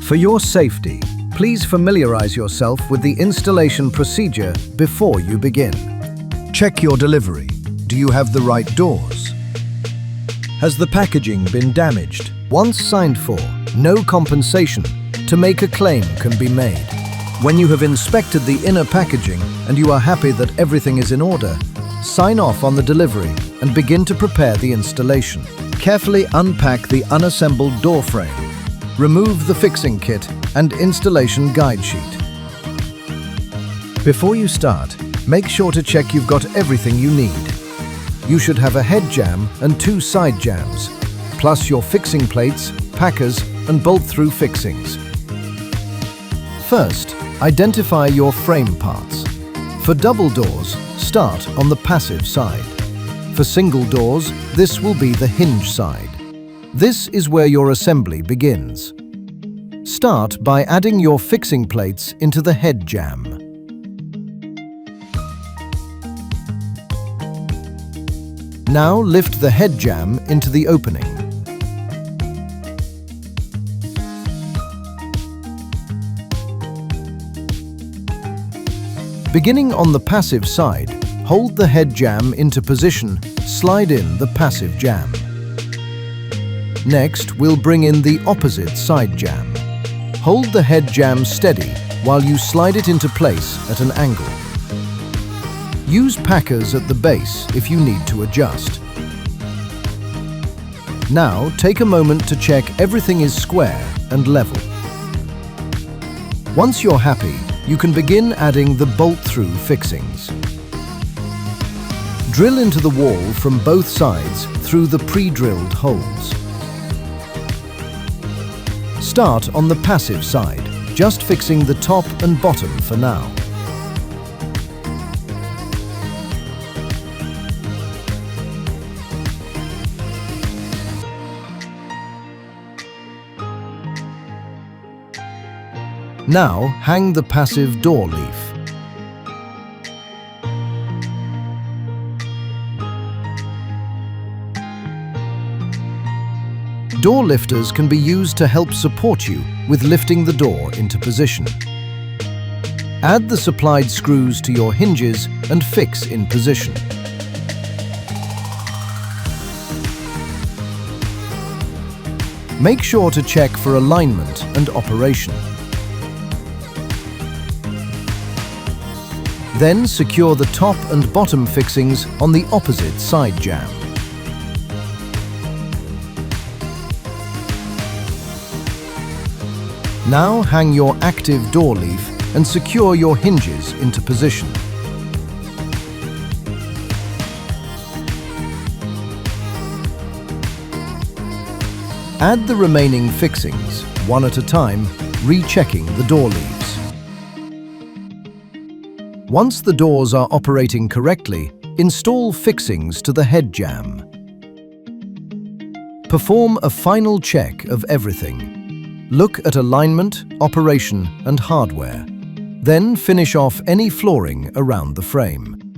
For your safety, please familiarize yourself with the installation procedure before you begin. Check your delivery. Do you have the right doors? Has the packaging been damaged? Once signed for, no compensation to make a claim can be made. When you have inspected the inner packaging and you are happy that everything is in order, sign off on the delivery and begin to prepare the installation. Carefully unpack the unassembled door frame. Remove the fixing kit and installation guide sheet. Before you start, make sure to check you've got everything you need. You should have a head jamb and 2 side jambs, plus your fixing plates, packers and bolt-through fixings. First, identify your frame parts. For double doors, start on the passive side. For single doors, this will be the hinge side. This is where your assembly begins. Start by adding your fixing plates into the head jamb. Now lift the head jamb into the opening. Beginning on the passive side, hold the head jamb into position, slide in the passive jamb. Next, we'll bring in the opposite side jamb. Hold the head jamb steady while you slide it into place at an angle. Use packers at the base if you need to adjust. Now, take a moment to check everything is square and level. Once you're happy, you can begin adding the bolt-through fixings. Drill into the wall from both sides through the pre-drilled holes. Start on the passive side, just fixing the top and bottom for now. Now, hang the passive door leaf. Door lifters can be used to help support you with lifting the door into position. Add the supplied screws to your hinges and fix in position. Make sure to check for alignment and operation. Then secure the top and bottom fixings on the opposite side jamb. Now hang your active door leaf and secure your hinges into position. Add the remaining fixings, one at a time, rechecking the door leaves. Once the doors are operating correctly, install fixings to the head jamb. Perform a final check of everything. Look at alignment, operation and hardware. Then finish off any flooring around the frame.